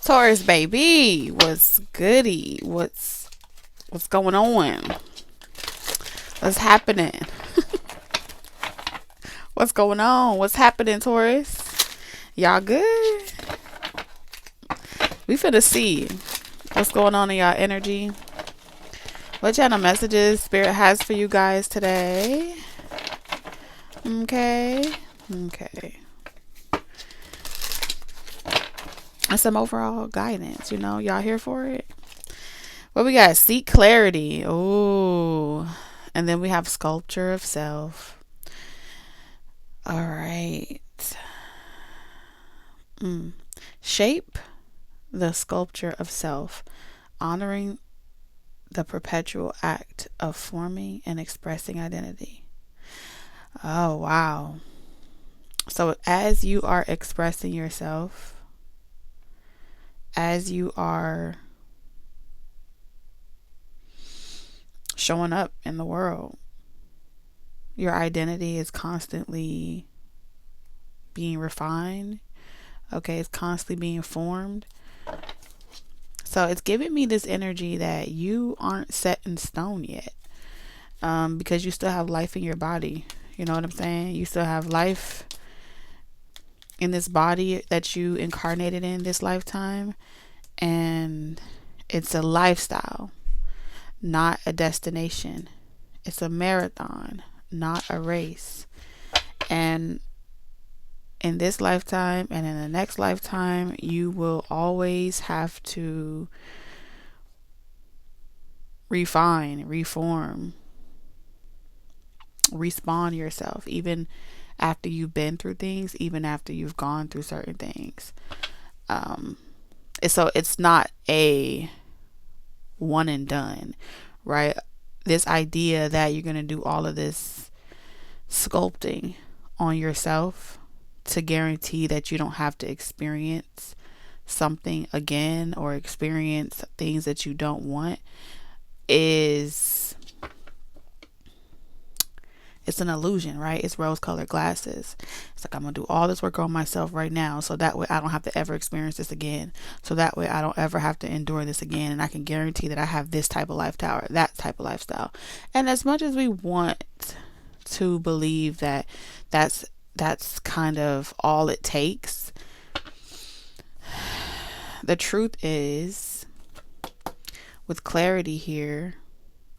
Taurus baby, what's goody? What's going on? What's happening? What's going on? What's happening, Taurus? Y'all good? We finna see what's going on in y'all energy. What channel messages Spirit has for you guys today? Okay. Okay. And some overall guidance, y'all here for it? What we got? Seek clarity. Oh. And then we have sculpture of self. All right. Shape the sculpture of self, honoring the perpetual act of forming and expressing identity. Oh, wow. So as you are expressing yourself, as you are showing up in the world, your identity is constantly being refined. Okay, it's constantly being formed. So it's giving me this energy that you aren't set in stone yet, because you still have life in your body. You know what I'm saying? You still have life in this body that you incarnated in this lifetime, and it's a lifestyle, not a destination. It's a marathon, not a race. And in this lifetime and in the next lifetime, you will always have to refine, reform, respawn yourself, even after you've been through things, even after you've gone through certain things. So it's not a one and done, right? This idea that you're going to do all of this sculpting on yourself to guarantee that you don't have to experience something again or experience things that you don't want it's an illusion, right? It's rose-colored glasses. It's like, I'm gonna do all this work on myself right now, so that way I don't have to ever experience this again, so that way I don't ever have to endure this again, and I can guarantee that I have this type of lifestyle or that type of lifestyle. And as much as we want to believe that that's kind of all it takes, the truth is, with clarity here,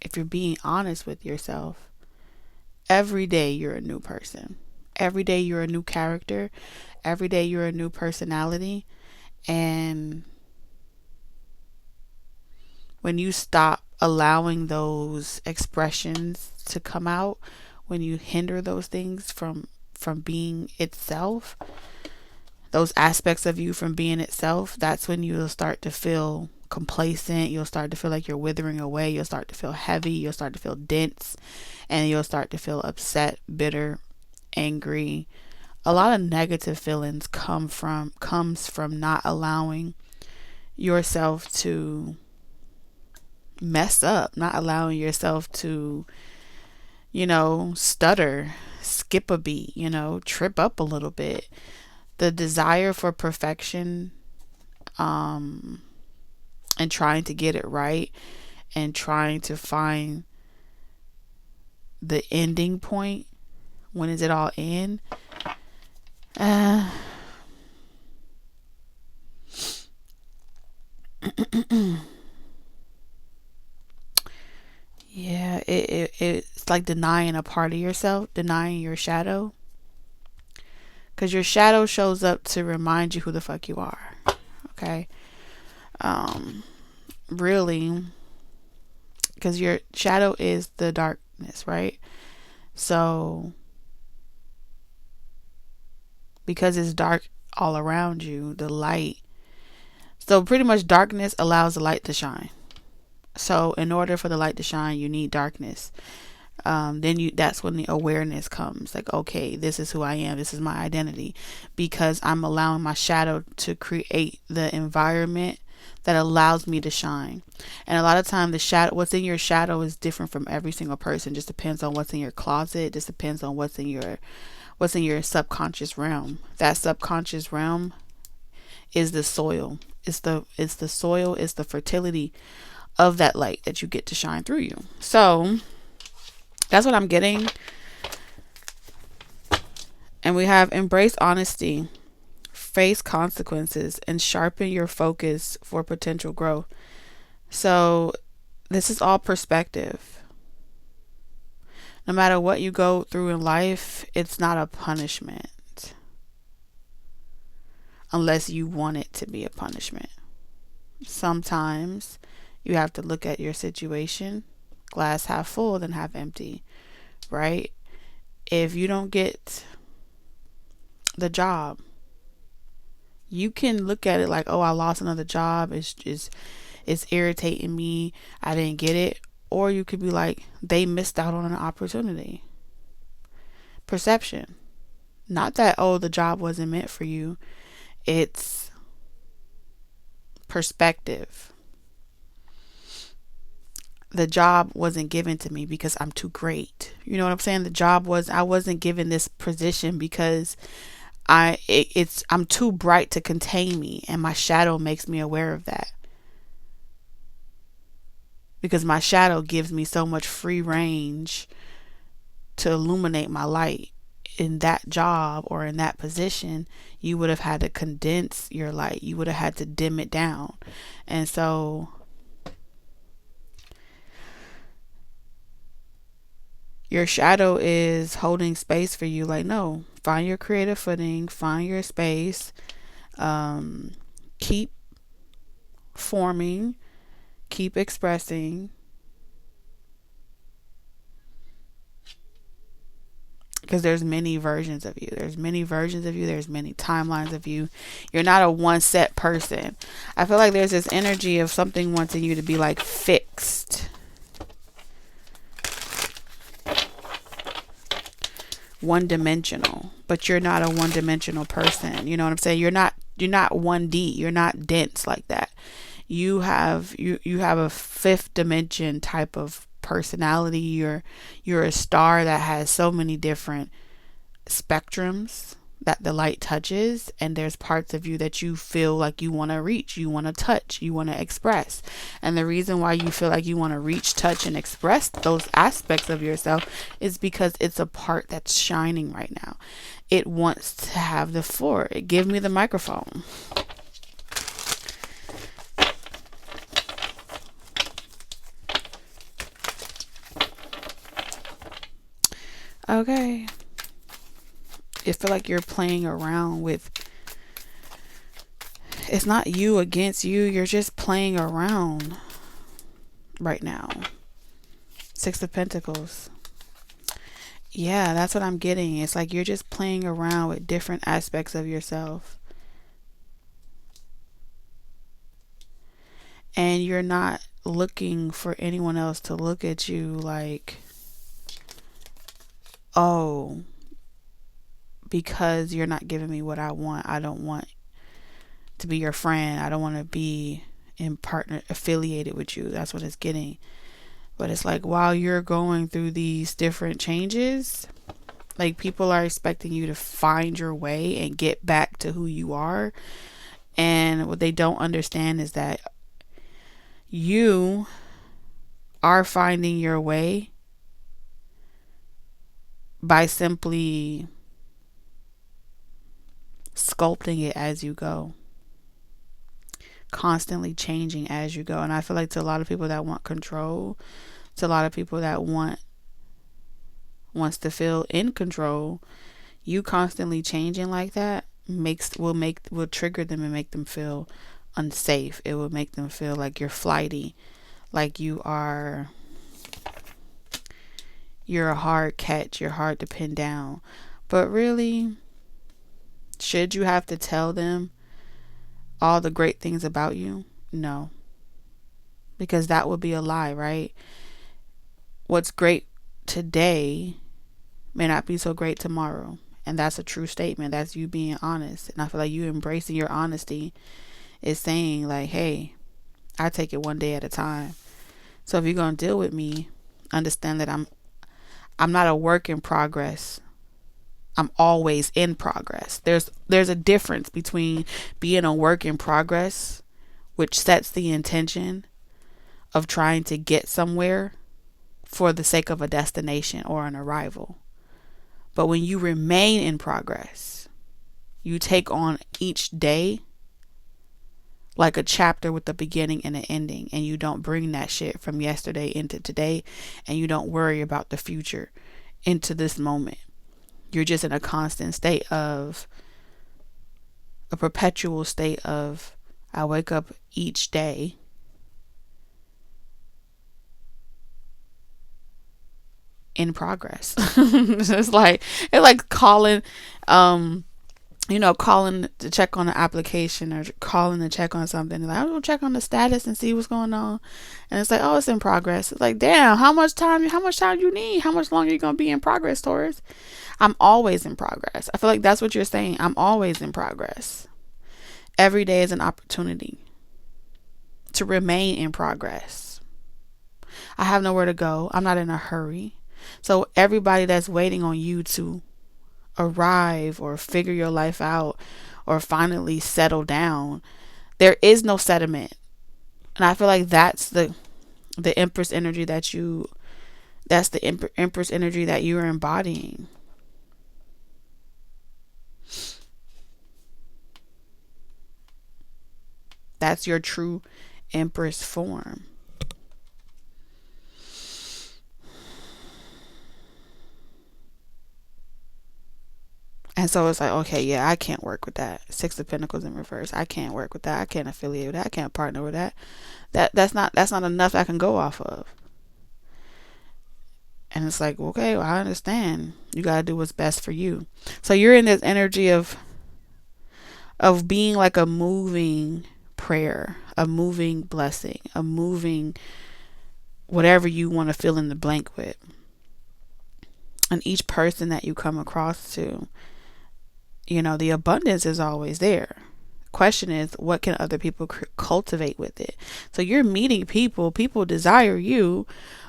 if you're being honest with yourself, every day you're a new person. Every day you're a new character. Every day you're a new personality. And when you stop allowing those expressions to come out, when you hinder those things from being itself, those aspects of you from being itself, that's when you'll start to feel complacent. You'll start to feel like you're withering away. You'll start to feel heavy. You'll start to feel dense, and you'll start to feel upset, bitter, angry. A lot of negative feelings comes from not allowing yourself to mess up, not allowing yourself to, stutter, skip a beat, trip up a little bit. The desire for perfection, and trying to get it right, and trying to find the ending point. When is it all in? Yeah, it's like denying a part of yourself, denying your shadow. Because your shadow shows up to remind you who the fuck you are. Okay? Really, because your shadow is the darkness, right? So because it's dark all around you, the light, so pretty much darkness allows the light to shine. So in order for the light to shine, you need darkness. That's when the awareness comes, like, okay, this is who I am, this is my identity, because I'm allowing my shadow to create the environment that allows me to shine. And a lot of time, what's in your shadow is different from every single person. Just depends on what's in your closet. Just depends on what's in your subconscious realm. That subconscious realm is the soil. It's the soil, it's the fertility of that light that you get to shine through you. So that's what I'm getting. And we have embrace honesty, face consequences, and sharpen your focus for potential growth. So this is all perspective. No matter what you go through in life, it's not a punishment unless you want it to be a punishment. Sometimes you have to look at your situation, glass half full than half empty, right? If you don't get the job, you can look at it like, oh, I lost another job. It's irritating me. I didn't get it. Or you could be like, they missed out on an opportunity. Perception. Not that, oh, the job wasn't meant for you. It's perspective. The job wasn't given to me because I'm too great. You know what I'm saying? I wasn't given this position because I'm too bright to contain me, and my shadow makes me aware of that. Because my shadow gives me so much free range to illuminate my light. In that job or in that position, you would have had to condense your light. You would have had to dim it down. And so your shadow is holding space for you. Like, no, find your creative footing, find your space, keep forming, keep expressing. Because there's many versions of you. There's many versions of you. There's many timelines of you. You're not a one set person. I feel like there's this energy of something wanting you to be like fixed. One dimensional. But you're not a one dimensional person. You know what I'm saying? You're not 1D. You're not dense like that. You have a fifth dimension type of personality. You're a star that has so many different spectrums that the light touches, and there's parts of you that you feel like you want to reach, you want to touch, you want to express. And the reason why you feel like you want to reach, touch, and express those aspects of yourself is because it's a part that's shining right now. It wants to have the floor. Give me the microphone. Okay. You feel like you're playing around with, it's not you against you. You're just playing around right now. Six of Pentacles. Yeah, that's what I'm getting. It's like you're just playing around with different aspects of yourself. And you're not looking for anyone else to look at you like, oh, because you're not giving me what I want, I don't want to be your friend. I don't want to be in partner affiliated with you. That's what it's getting. But it's like, while you're going through these different changes, like, people are expecting you to find your way and get back to who you are. And what they don't understand is that you are finding your way by simply sculpting it as you go, constantly changing as you go. And I feel like to a lot of people that want control, to a lot of people that wants to feel in control, you constantly changing like that will trigger them and make them feel unsafe. It will make them feel like you're flighty, like you're a hard catch, you're hard to pin down. But really, should you have to tell them all the great things about you? No. Because that would be a lie, right? What's great today may not be so great tomorrow. And that's a true statement. That's you being honest. And I feel like you embracing your honesty is saying like, hey, I take it one day at a time. So if you're going to deal with me, understand that I'm not a work in progress. I'm always in progress. There's a difference between being a work in progress, which sets the intention of trying to get somewhere for the sake of a destination or an arrival. But when you remain in progress, you take on each day like a chapter with a beginning and an ending, and you don't bring that shit from yesterday into today, and you don't worry about the future into this moment. You're just in a constant state of, a perpetual state of, I wake up each day in progress. It's like calling, calling to check on an application or calling to check on something. Like, I'm gonna check on the status and see what's going on. And it's like, oh, it's in progress. It's like, damn, how much time you need? How much longer are you gonna be in progress, Taurus? I'm always in progress. I feel like that's what you're saying. I'm always in progress. Every day is an opportunity to remain in progress. I have nowhere to go. I'm not in a hurry. So everybody that's waiting on you to arrive or figure your life out or finally settle down, there is no settlement. And I feel like that's the Empress energy that's the Empress energy that you're embodying. That's your true Empress form. And so it's like, okay, yeah, I can't work with that. Six of Pentacles in reverse. I can't work with that. I can't affiliate with that. I can't partner with that. That's not enough I can go off of. And it's like, okay, well, I understand. You gotta do what's best for you. So you're in this energy of being like a moving prayer, a moving blessing, a moving whatever you want to fill in the blank with. And each person that you come across to, the abundance is always there. Question is, what can other people cultivate with it? So you're meeting people desire you,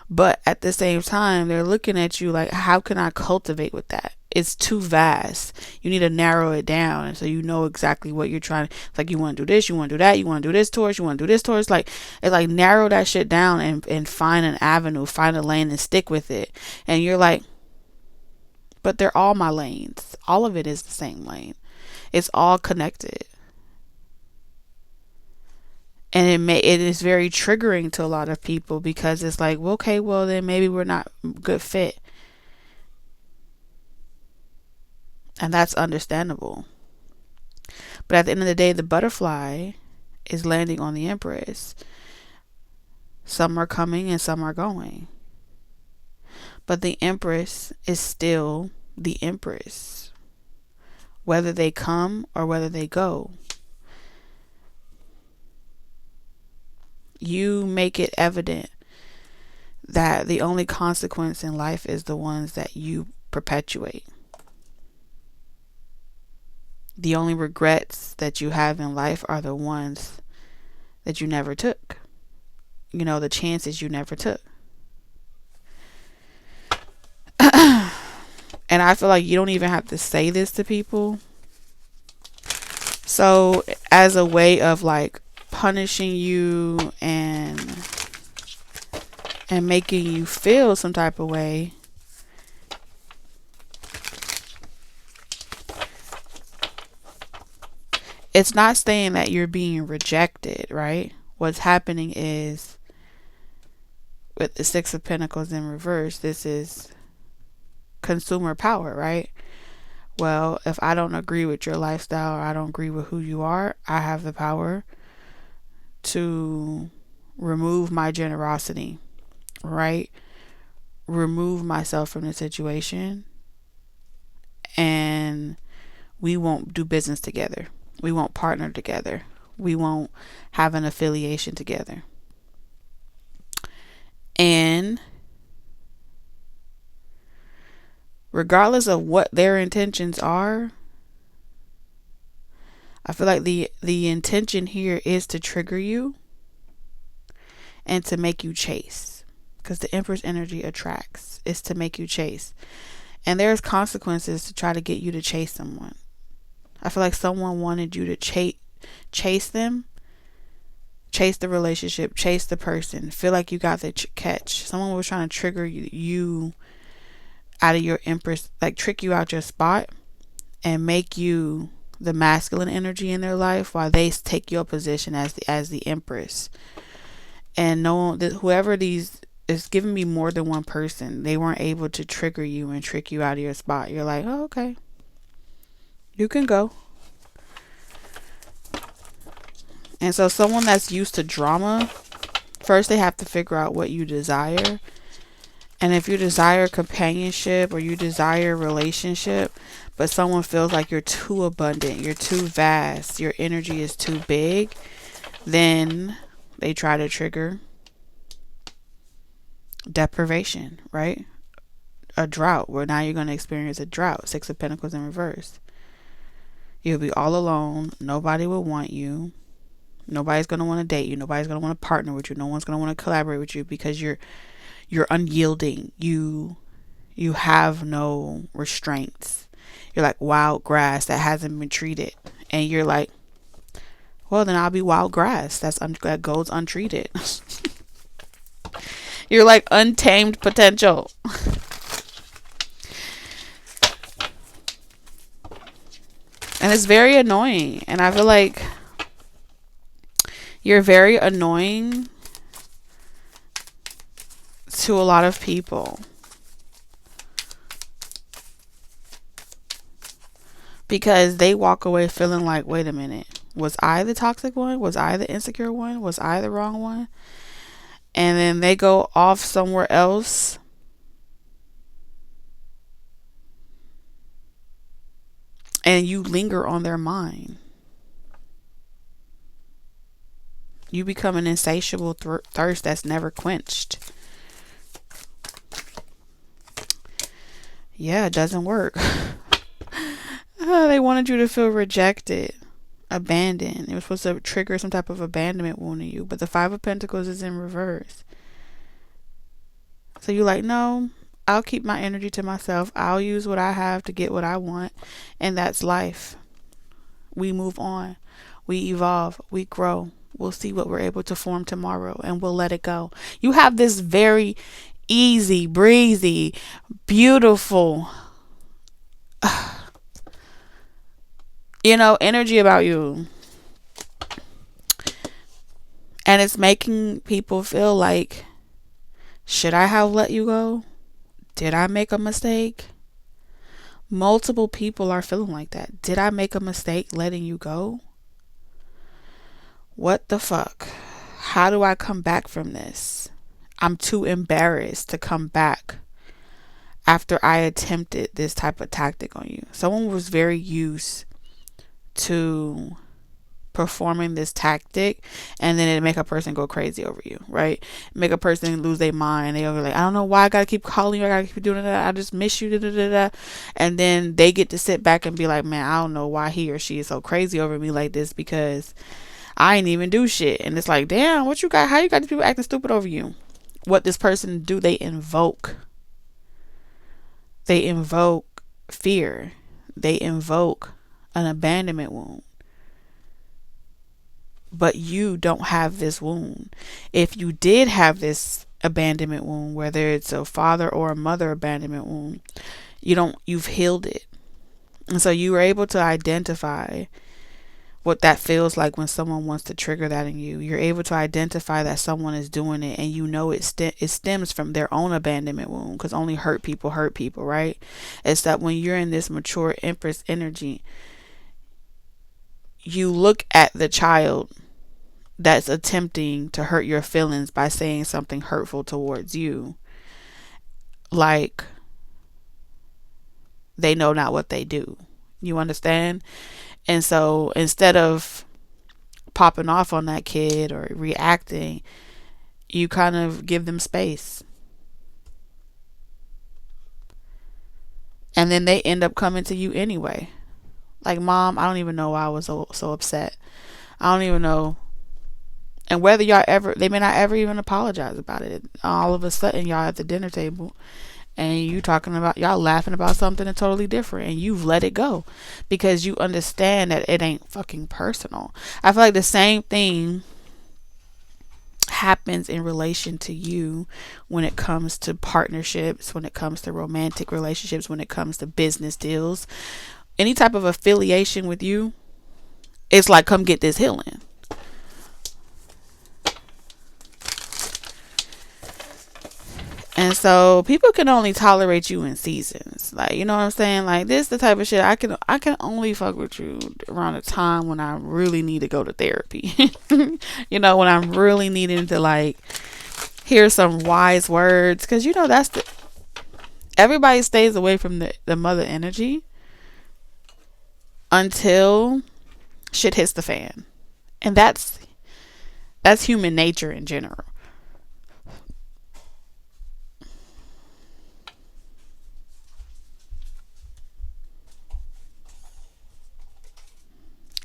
but at the same time, they're looking at you like, how can I cultivate with that? It's too vast. You need to narrow it down. And so you know exactly what you're trying. It's like, you want to do this, you want to do that, you want to do this towards, you want to do this towards. It's like narrow that shit down and find an avenue, find a lane and stick with it. And you're like, but they're all my lanes. All of it is the same lane. It's all connected. And it is very triggering to a lot of people because it's like, well, okay, well then maybe we're not good fit. And that's understandable. But at the end of the day, the butterfly is landing on the Empress. Some are coming and some are going. But the Empress is still the Empress, whether they come or whether they go. You make it evident that the only consequence in life is the ones that you perpetuate. The only regrets that you have in life are the ones that you never took. The chances you never took. And I feel like you don't even have to say this to people. So as a way of like punishing you and making you feel some type of way, it's not saying that you're being rejected, right? What's happening is, with the Six of Pentacles in reverse, this is consumer power, right? Well, if I don't agree with your lifestyle or I don't agree with who you are, I have the power to remove my generosity, right? Remove myself from the situation, and we won't do business together. We won't partner together. We won't have an affiliation together. And regardless of what their intentions are, I feel like the intention here is to trigger you and to make you chase, because the Empress energy attracts. It's to make you chase. And there's consequences to try to get you to chase someone. I feel like someone wanted you to chase them, chase the relationship, chase the person, feel like you got the catch. Someone was trying to trigger you out of your empress, like trick you out your spot and make you the masculine energy in their life while they take your position as the empress. And whoever these is giving me more than one person, they weren't able to trigger you and trick you out of your spot. You're like, oh, okay, you can go. And so someone that's used to drama, first they have to figure out what you desire. And if you desire companionship or you desire relationship, but someone feels like you're too abundant, you're too vast, your energy is too big, then they try to trigger deprivation, right? A drought, where now you're going to experience a drought. 6 of Pentacles in reverse. You'll be all alone. Nobody will want you. Nobody's going to want to date you. Nobody's going to want to partner with you. No one's going to want to collaborate with you because you're unyielding. You have no restraints. You're like wild grass that hasn't been treated. And you're like, well, then I'll be wild grass that goes untreated. You're like untamed potential. And it's very annoying. And I feel like you're very annoying to a lot of people. Because they walk away feeling like, wait a minute, was I the toxic one? Was I the insecure one? Was I the wrong one? And then they go off somewhere else. And you linger on their mind. You become an insatiable thirst that's never quenched. Yeah, it doesn't work. They wanted you to feel rejected, abandoned. It was supposed to trigger some type of abandonment wound in you. But the 5 of Pentacles is in reverse. So you're like, no, I'll keep my energy to myself. I'll use what I have to get what I want. And that's life. We move on. We evolve. We grow. We'll see what we're able to form tomorrow. And we'll let it go. You have this very easy, breezy, beautiful, energy about you. And it's making people feel like, should I have let you go? Did I make a mistake? Multiple people are feeling like that. Did I make a mistake letting you go? What the fuck? How do I come back from this? I'm too embarrassed to come back after I attempted this type of tactic on you. Someone was very used to performing this tactic, and then it make a person go crazy over you, right? Make a person lose their mind. They'll be like, I don't know why I gotta keep calling you, I gotta keep doing that, I just miss you, da, da, da, da. And then they get to sit back and be like, man, I don't know why he or she is so crazy over me like this, because I ain't even do shit. And it's like, damn, what you got? How you got these people acting stupid over you? What this person do? They invoke fear. They invoke an abandonment wound. But you don't have this wound. If you did have this abandonment wound, whether it's a father or a mother abandonment wound, you've healed it. And so you were able to identify what that feels like when someone wants to trigger that in you. You're able to identify that someone is doing it, and it stems from their own abandonment wound, because only hurt people, right? It's that when you're in this mature empress energy, you look at the child that's attempting to hurt your feelings by saying something hurtful towards you, like they know not what they do. You understand? And so instead of popping off on that kid or reacting, you kind of give them space. And then they end up coming to you anyway. Like, Mom, I don't even know why I was so upset. I don't even know. And whether they may not ever even apologize about it. All of a sudden, y'all at the dinner table, and you talking about, y'all laughing about something totally different, and you've let it go because you understand that it ain't fucking personal. I feel like the same thing happens in relation to you when it comes to partnerships, when it comes to romantic relationships, when it comes to business deals, any type of affiliation with you. It's like, come get this healing. And so people can only tolerate you in seasons. Like, you know what I'm saying? Like, this the type of shit I can only fuck with you around a time when I really need to go to therapy. You know, when I'm really needing to like hear some wise words, cuz you know that's the everybody stays away from the mother energy until shit hits the fan. And that's human nature in general.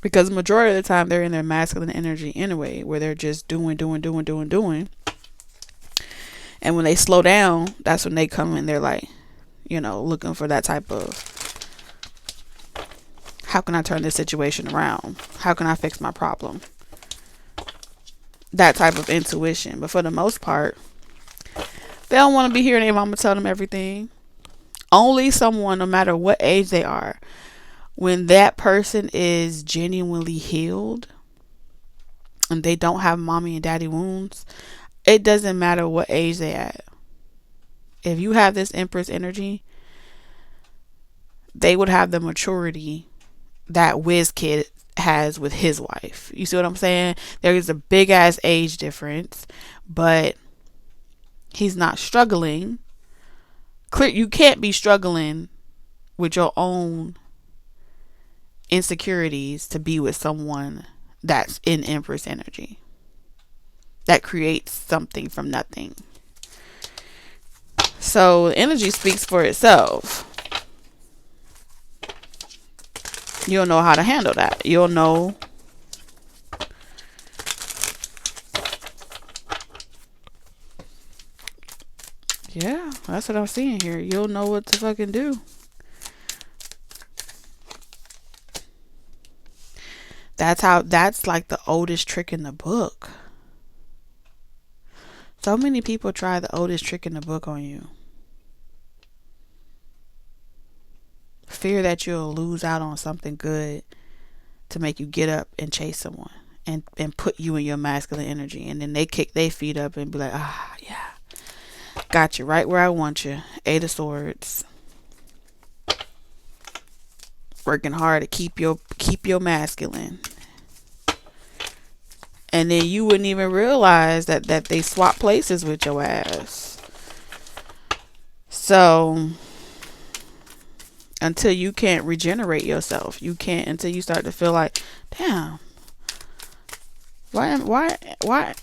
Because the majority of the time they're in their masculine energy anyway, where they're just doing. And when they slow down, that's when they come in. They're like, you know, looking for that type of, how can I turn this situation around? How can I fix my problem? That type of intuition. But for the most part, they don't want to be hearing their mama tell them everything. Only someone, no matter what age they are, when that person is genuinely healed and they don't have mommy and daddy wounds, it doesn't matter what age they at. If you have this Empress energy, they would have the maturity that Wiz Kid has with his wife. You see what I'm saying? There is a big ass age difference, but he's not struggling. Clear, you can't be struggling with your own insecurities to be with someone that's in Empress energy, that creates something from nothing. So energy speaks for itself. You'll know how to handle that. You'll know yeah, that's what I'm seeing here. You'll know what to fucking do. That's like the oldest trick in the book. So many people try the oldest trick in the book on you. Fear that you'll lose out on something good to make you get up and chase someone and put you in your masculine energy. And then they kick their feet up and be like, ah, yeah, got you right where I want you. 8 of Swords. Working hard to keep your masculine. And then you wouldn't even realize that they swap places with your ass. So until you can't regenerate yourself, you can't, until you start to feel like, damn, why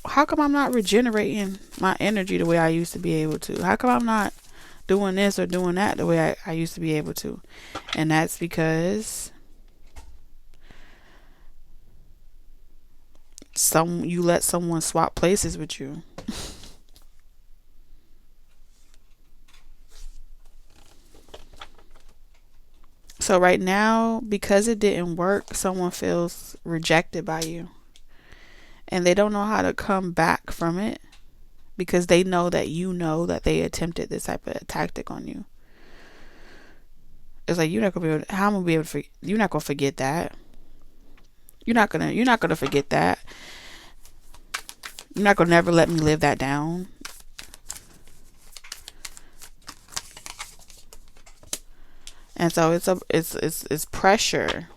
how come I'm not regenerating my energy the way I used to be able to? How come I'm not doing this or doing that the way I used to be able to? And that's because you let someone swap places with you. So right now, because it didn't work, someone feels rejected by you. And they don't know how to come back from it because they know that they attempted this type of tactic on you. It's like, you're not gonna be able to, how am I gonna be able to, you're not gonna forget that. You're not gonna forget that. You're not gonna never let me live that down. And so it's pressure.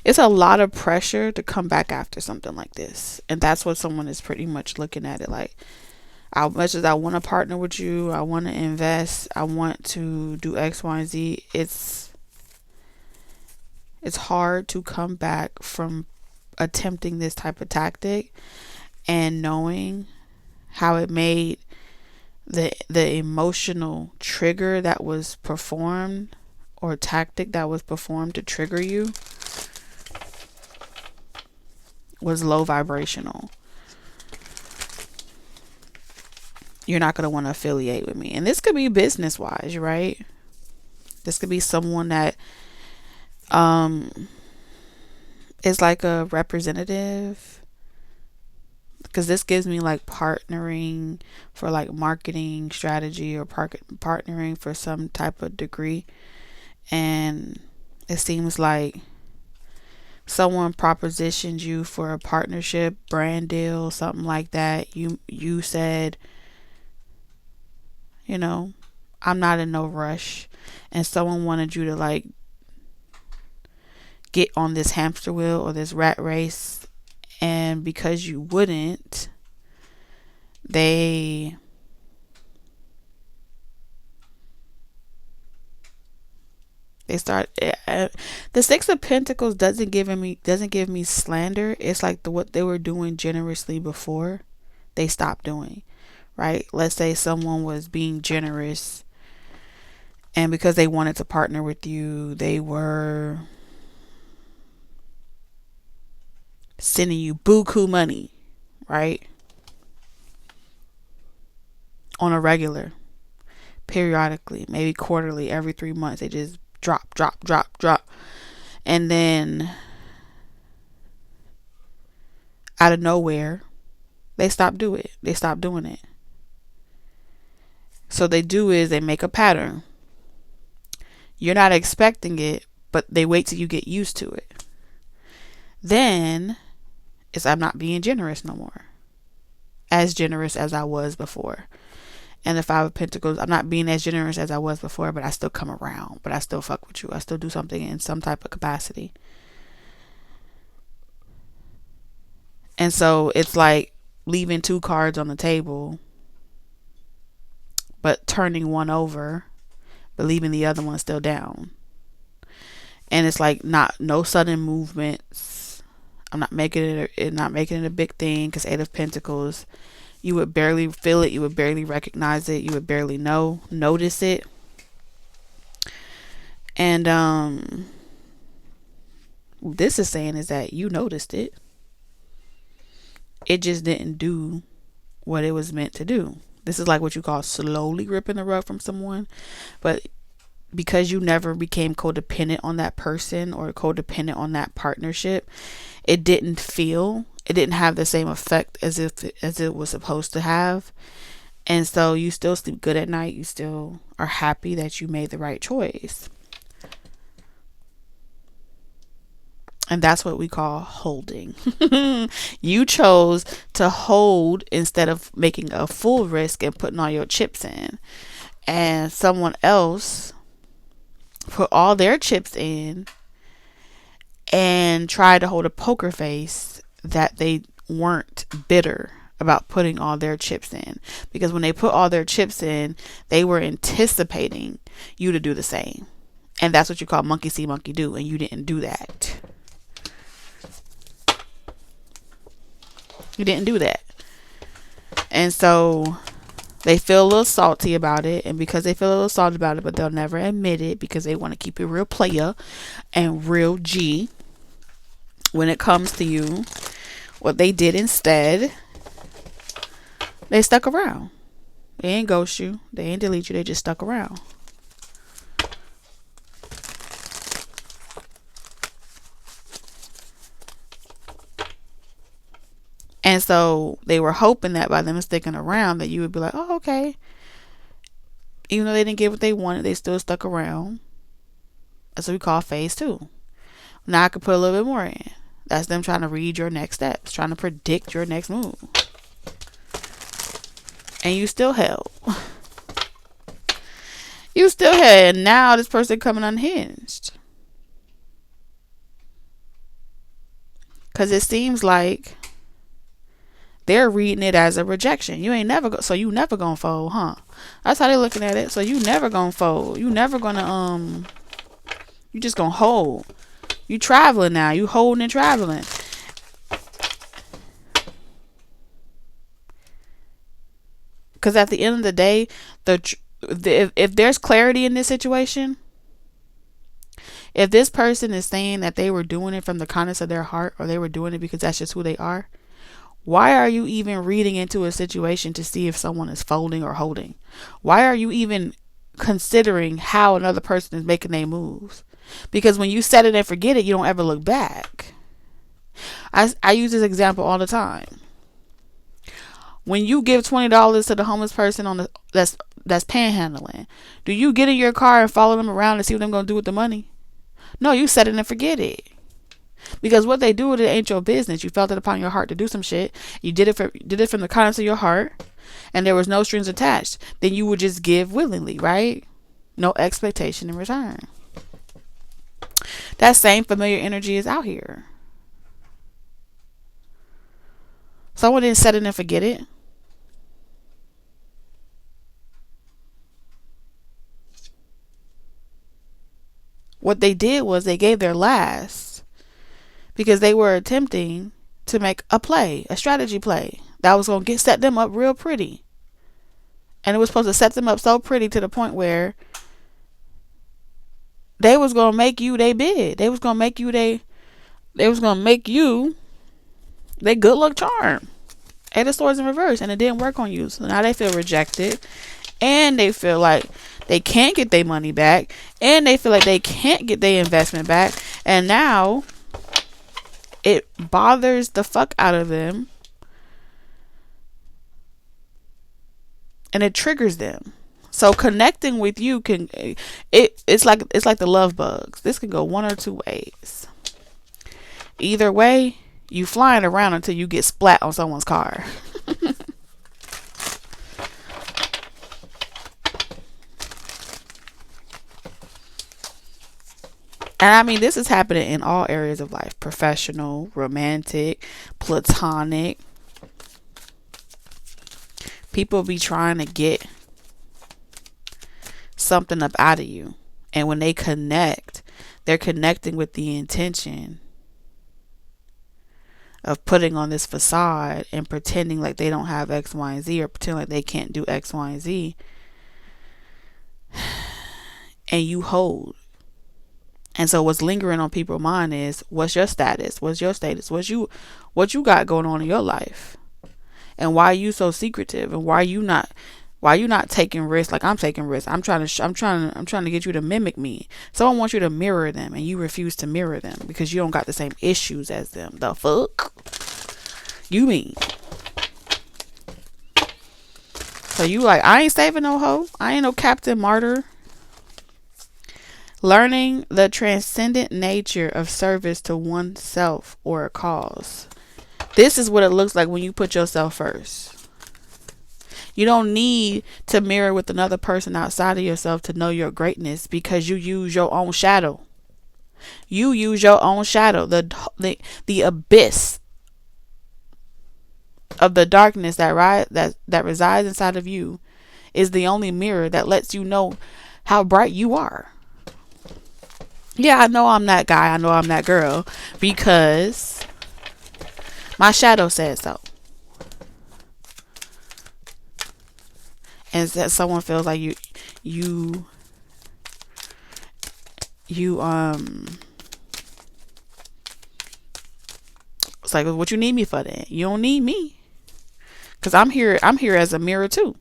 It's a lot of pressure to come back after something like this. And that's what someone is pretty much looking at it like. As much as I want to partner with you, I want to invest, I want to do X, Y, and Z, it's hard to come back from attempting this type of tactic and knowing how it made the emotional trigger that was performed, or tactic that was performed to trigger you, was low vibrational. you're not going to want to affiliate with me. And this could be business wise, right? This could be someone that is like a representative, because this gives me like partnering for like marketing strategy, or partnering for some type of degree. And it seems like someone propositioned you for a partnership, brand deal, something like that. You said, I'm not in no rush, and someone wanted you to like get on this hamster wheel or this rat race, and because you wouldn't, they start. The Six of Pentacles doesn't give me slander. It's like what they were doing generously before, they stopped doing. Right? Let's say someone was being generous, and because they wanted to partner with you, they were sending you buku money, right? On a regular, periodically, maybe quarterly, every 3 months, they just drop. And then out of nowhere, they stop doing it. So they do is they make a pattern. You're not expecting it, but they wait till you get used to it. Then it's, I'm not being generous no more, as generous as I was before. And the Five of Pentacles, I'm not being as generous as I was before, but I still come around, but I still fuck with you. I still do something in some type of capacity. And so it's like leaving 2 cards on the table, but turning one over, but leaving the other one still down. And it's like no sudden movements. I'm not making it a big thing, because 8 of Pentacles, you would barely feel it, you would barely recognize it, you would barely notice it. And this is saying is that you noticed it. It just didn't do what it was meant to do. This is like what you call slowly ripping the rug from someone. But because you never became codependent on that person or codependent on that partnership, it didn't have the same effect as it was supposed to have. And so you still sleep good at night. You still are happy that you made the right choice. And that's what we call holding. You chose to hold instead of making a full risk and putting all your chips in. And someone else put all their chips in and tried to hold a poker face that they weren't bitter about putting all their chips in. Because when they put all their chips in, they were anticipating you to do the same. And that's what you call monkey see, monkey do. And you didn't do that. You didn't do that. And so they feel a little salty about it. And because they feel a little salty about it, but they'll never admit it, because they want to keep it real player and real G when it comes to you, what they did instead, they stuck around. They ain't ghost you. They ain't delete you. They just stuck around. And so they were hoping that by them sticking around, that you would be like, oh, okay. Even though they didn't get what they wanted, they still stuck around. That's what we call phase 2. Now I could put a little bit more in. That's them trying to read your next steps, trying to predict your next move. And you still held. You still had. And now this person coming unhinged. Because it seems like they're reading it as a rejection. You ain't never so you never gonna fold, huh? That's how they're looking at it. So you never gonna fold. You never gonna you just gonna hold. You traveling now. You holding and traveling. Because at the end of the day, if there's clarity in this situation, if this person is saying that they were doing it from the kindness of their heart, or they were doing it because that's just who they are, Why are you even reading into a situation to see if someone is folding or holding? Why are you even considering how another person is making their moves? Because when you set it and forget it, you don't ever look back. I use this example all the time. When you give $20 to the homeless person that's panhandling, do you get in your car and follow them around and see what they're gonna do with the money? No, you set it and forget it. Because what they do with it ain't your business. You felt it upon your heart to do some shit. You did it from the kindness of your heart, and there was no strings attached. Then you would just give willingly, right? No expectation in return. That same familiar energy is out here. Someone didn't set it and forget it. What they did was they gave their last because they were attempting to make a play, a strategy play that was going to set them up real pretty. And it was supposed to set them up so pretty to the point where they was going to make you they bid. They was going to make you they was going to make you they good luck charm. Eight of Swords in reverse, and it didn't work on you. So now they feel rejected, and they feel like they can't get their money back, and they feel like they can't get their investment back, and now it bothers the fuck out of them, and it triggers them. So connecting with you can it's like the love bugs. This can go one or two ways. Either way, you flying around until you get splat on someone's car. And I mean, this is happening in all areas of life: professional, romantic, platonic. People be trying to get something up out of you. And when they connect, they're connecting with the intention of putting on this facade and pretending like they don't have X, Y, and Z, or pretending like they can't do X, Y, and Z. And you hold. And so what's lingering on people's mind is, what's your status? What's your status? What you got going on in your life? And why are you so secretive? And why you not taking risks like I'm taking risks? I'm trying to get you to mimic me. Someone wants you to mirror them, and you refuse to mirror them because you don't got the same issues as them. The fuck you mean? So you like, I ain't saving no hoe. I ain't no Captain Martyr. Learning the transcendent nature of service to oneself or a cause. This is what it looks like when you put yourself first. You don't need to mirror with another person outside of yourself to know your greatness, because you use your own shadow. You use your own shadow. The abyss of the darkness that resides inside of you is the only mirror that lets you know how bright you are. Yeah, I know I'm that guy. I know I'm that girl because my shadow said so. And that someone feels like you it's like, what you need me for then? You don't need me. Cause I'm here as a mirror too.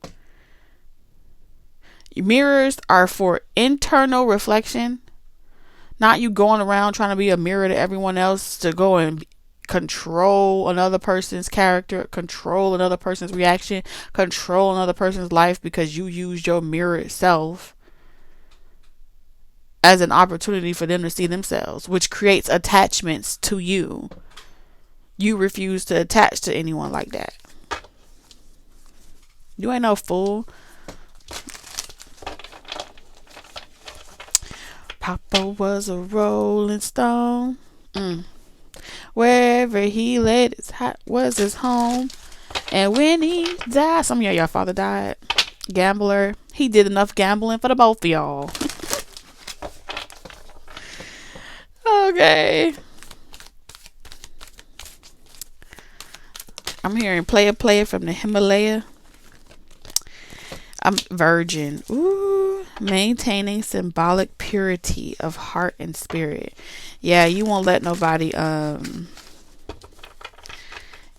Mirrors are for internal reflection. Not you going around trying to be a mirror to everyone else to go and control another person's character, control another person's reaction, control another person's life because you use your mirror itself as an opportunity for them to see themselves, which creates attachments to you. You refuse to attach to anyone like that. You ain't no fool. Papa was a rolling stone. Wherever he laid his hat was his home. And when he died, some of y'all father died. Gambler. He did enough gambling for the both of y'all. Okay. I'm hearing player from the Himalaya. I'm virgin. Ooh, maintaining symbolic purity of heart and spirit. Yeah, you won't let nobody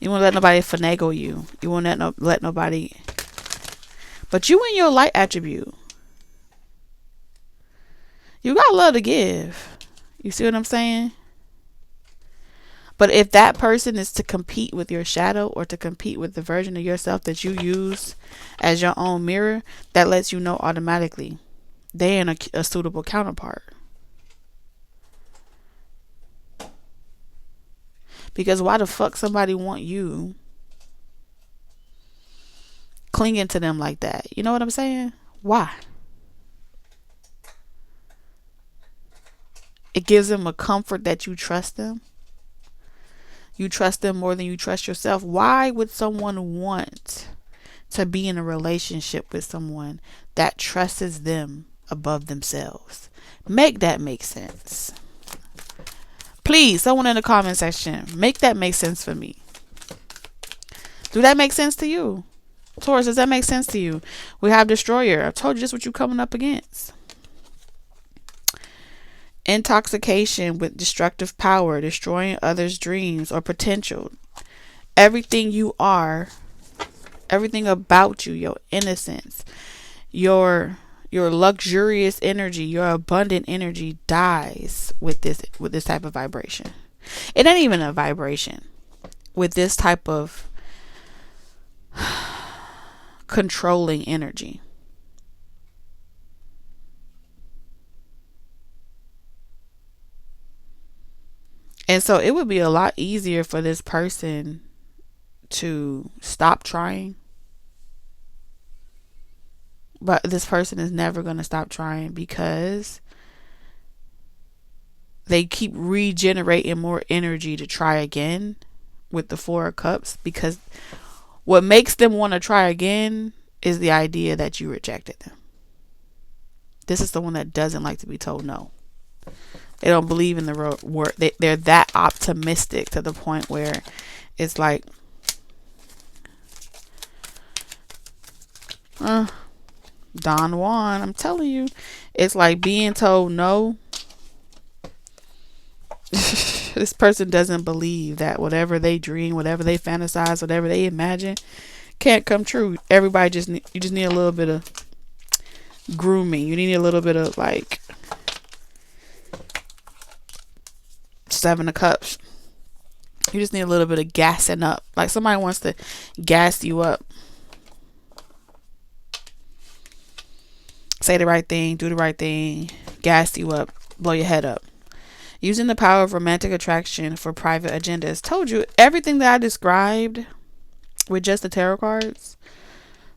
You won't let nobody finagle you. You won't let nobody. But you and your light attribute, you got love to give. You see what I'm saying? But if that person is to compete with your shadow or to compete with the version of yourself that you use as your own mirror, that lets you know automatically they ain't a suitable counterpart. Because why the fuck somebody want you clinging to them like that? You know what I'm saying? Why? It gives them a comfort that you trust them. You trust them more than you trust yourself. Why would someone want to be in a relationship with someone that trusts them above themselves? Make that make sense. Please, someone in the comment section, make that make sense for me. Do that make sense to you? Taurus, does that make sense to you? We have Destroyer. I told you this is what you're coming up against. Intoxication with destructive power, destroying others' dreams or potential. Everything you are, everything about you, your innocence, your luxurious energy, your abundant energy dies with this type of vibration. It ain't even a vibration. With this type of controlling energy. And so it would be a lot easier for this person to stop trying. But this person is never going to stop trying because they keep regenerating more energy to try again with the Four of Cups. Because what makes them want to try again is the idea that you rejected them. This is someone that doesn't like to be told no. They don't believe in the word. They're that optimistic to the point where it's like, Don Juan, I'm telling you, it's like being told no. This person doesn't believe that whatever they dream, whatever they fantasize, whatever they imagine can't come true. Everybody you just need a little bit of grooming. You need a little bit of like Seven of Cups. You just need a little bit of gassing up. Like somebody wants to gas you up. Say the right thing, do the right thing, gas you up, blow your head up. Using the power of romantic attraction for private agendas. Told you everything that I described with just the tarot cards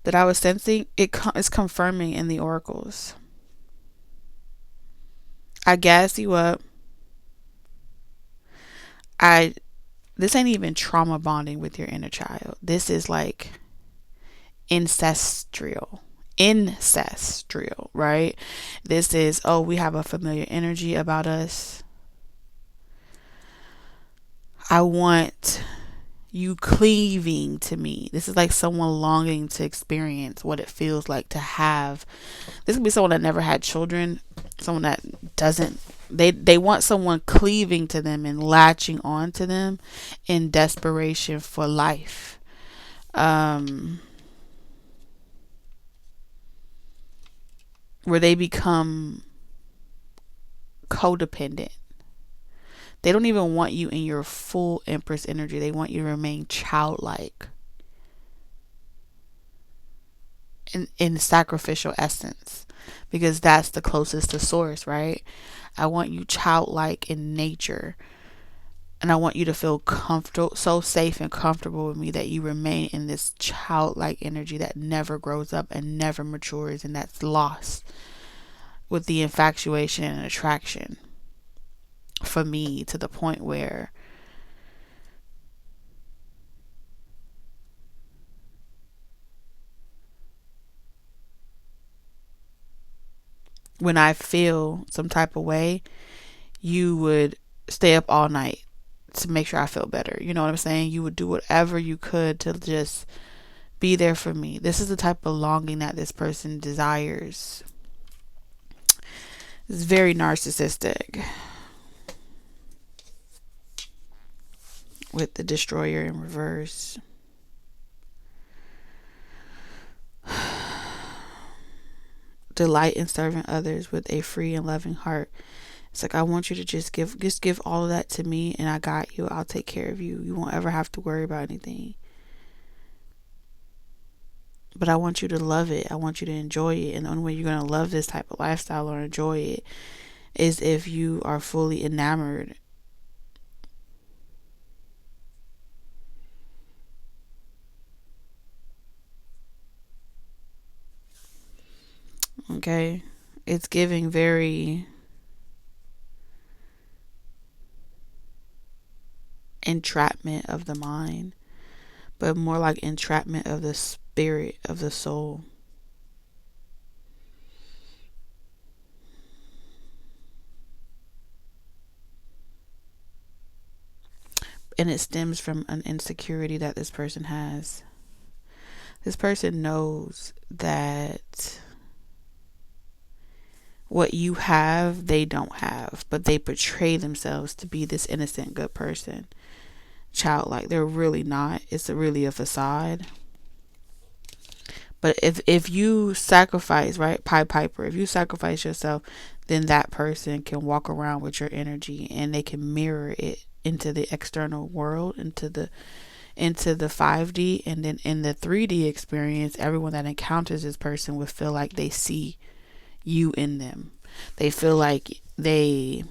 that I was sensing, it is confirming in the oracles. I gas you up. This ain't even trauma bonding with your inner child. This is like ancestral, right? This is, we have a familiar energy about us. I want you cleaving to me. This is like someone longing to experience what it feels like to have. This could be someone that never had children, someone that doesn't. They want someone cleaving to them and latching on to them in desperation for life. Where they become codependent. They don't even want you in your full Empress energy. They want you to remain childlike. In sacrificial essence. Because that's the closest to source, right? I want you childlike in nature. And I want you to feel comfortable, so safe and comfortable with me that you remain in this childlike energy that never grows up and never matures and that's lost with the infatuation and attraction for me to the point where when I feel some type of way, you would stay up all night to make sure I feel better. You know what I'm saying? You would do whatever you could to just be there for me. This is the type of longing that this person desires. It's very narcissistic. with the destroyer in reverse. Delight in serving others with a free and loving heart. It's like, I want you to just give all of that to me, and I got you. I'll take care of you. You won't ever have to worry about anything. But I want you to love it. I want you to enjoy it. And the only way you're going to love this type of lifestyle or enjoy it is if you are fully enamored. Okay? It's giving very entrapment of the mind, but more like entrapment of the spirit, of the soul. And it stems from an insecurity that this person has. This person knows that what you have, they don't have, but they portray themselves to be this innocent, good person. Childlike. They're really not. It's really a facade. But if you sacrifice, right, Pied Piper, if you sacrifice yourself, then that person can walk around with your energy, and they can mirror it into the external world, into the 5D, and then in the 3D experience, everyone that encounters this person would feel like they see you in them. They feel like it's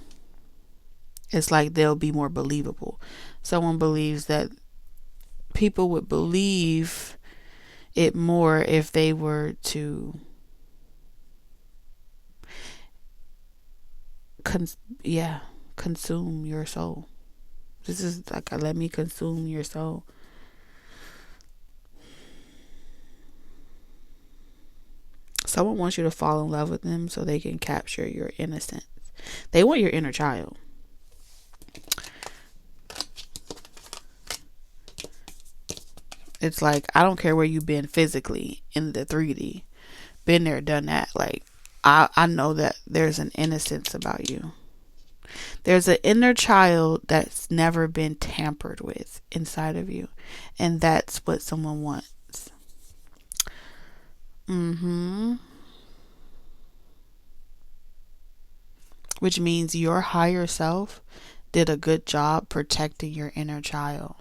like they'll be more believable. Someone believes that people would believe it more if they were to consume your soul. This is like a let me consume your soul. Someone wants you to fall in love with them so they can capture your innocence. They want your inner child. It's like, I don't care where you've been physically in the 3D. Been there, done that. Like, I know that there's an innocence about you. There's an inner child that's never been tampered with inside of you. And that's what someone wants. Which means your higher self did a good job protecting your inner child.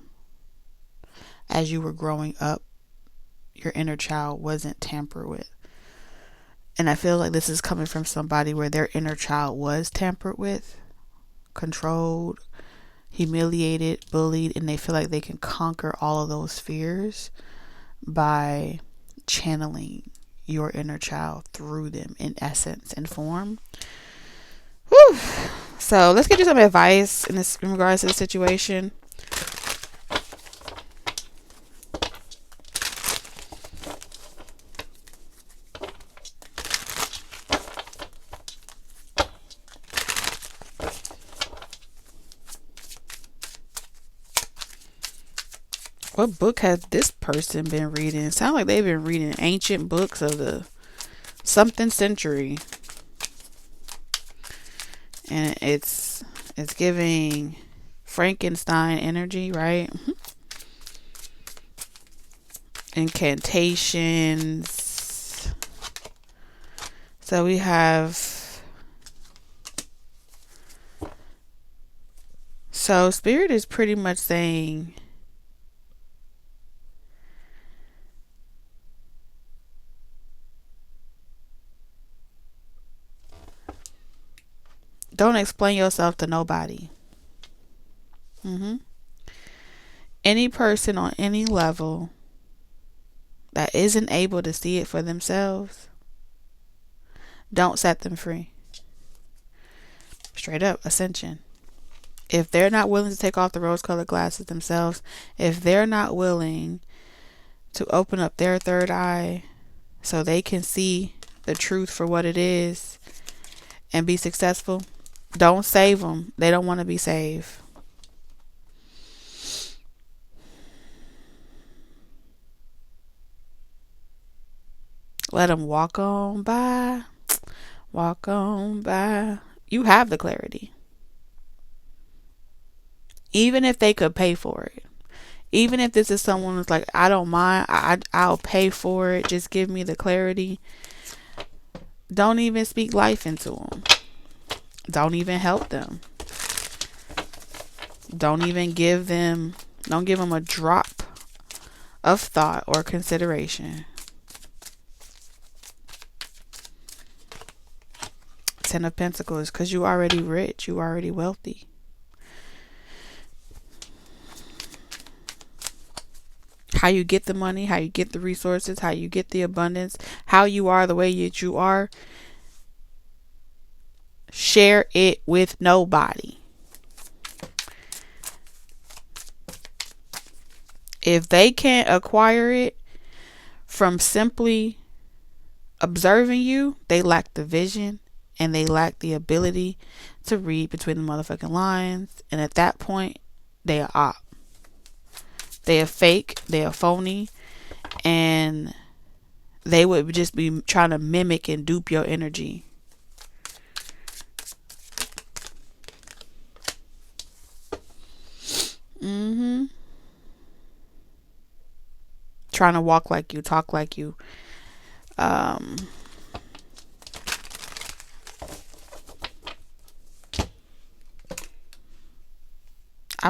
As you were growing up, your inner child wasn't tampered with. And I feel like this is coming from somebody where their inner child was tampered with, controlled, humiliated, bullied, and they feel like they can conquer all of those fears by channeling your inner child through them in essence and form. Whew. So let's get you some advice in regards to the situation. What book has this person been reading? It sounds like they've been reading ancient books of the something century. And it's giving Frankenstein energy, right? Incantations. So we have, so Spirit is pretty much saying don't explain yourself to nobody. Any person on any level that isn't able to see it for themselves, don't set them free. Straight up, ascension. If they're not willing to take off the rose-colored glasses themselves, if they're not willing to open up their third eye so they can see the truth for what it is and be successful, don't save them. They don't want to be saved. Let them walk on by. Walk on by. You have the clarity. Even if they could pay for it. Even if this is someone who's like, I don't mind, I'll pay for it. Just give me the clarity. Don't even speak life into them. Don't even help them. Don't give them a drop of thought or consideration. Ten of Pentacles, because you already rich, you already wealthy. How you get the money, how you get the resources, how you get the abundance, how you are the way that you are, share it with nobody. If they can't acquire it from simply observing you, they lack the vision and they lack the ability to read between the motherfucking lines. And at that point, they are op. They are fake, they are phony, and they would just be trying to mimic and dupe your energy. Trying to walk like you, talk like you. I'm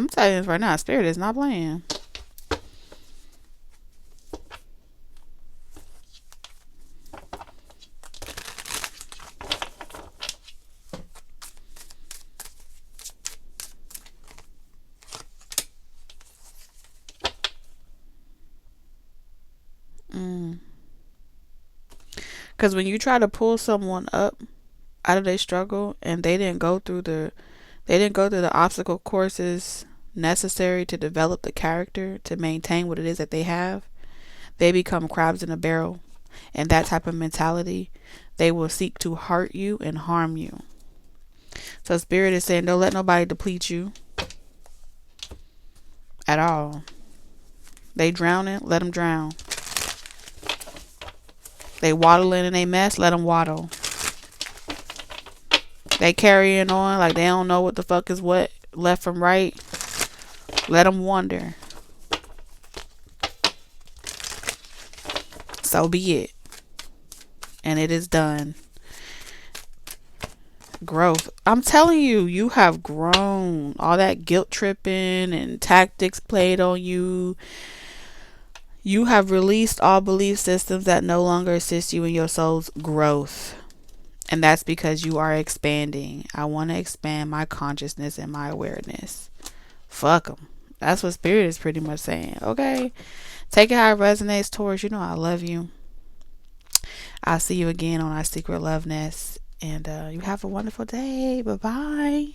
telling you this right now, Spirit is not playing. Because when you try to pull someone up out of their struggle and they didn't go through the obstacle courses necessary to develop the character to maintain what it is that they have, they become crabs in a barrel. And that type of mentality, they will seek to hurt you and harm you. So Spirit is saying, don't let nobody deplete you at all. They drowning, let them drown. They waddling in a mess, let them waddle. They carrying on like they don't know what the fuck is what, left from right. Let them wonder. So be it. And it is done. Growth. I'm telling you, you have grown. All that guilt tripping and tactics played on you. You have released all belief systems that no longer assist you in your soul's growth. And that's because you are expanding. I want to expand my consciousness and my awareness. Fuck them. That's what Spirit is pretty much saying. Okay? Take it how it resonates, Taurus. You know I love you. I'll see you again on our Secret Love Nest. And you have a wonderful day. Bye-bye.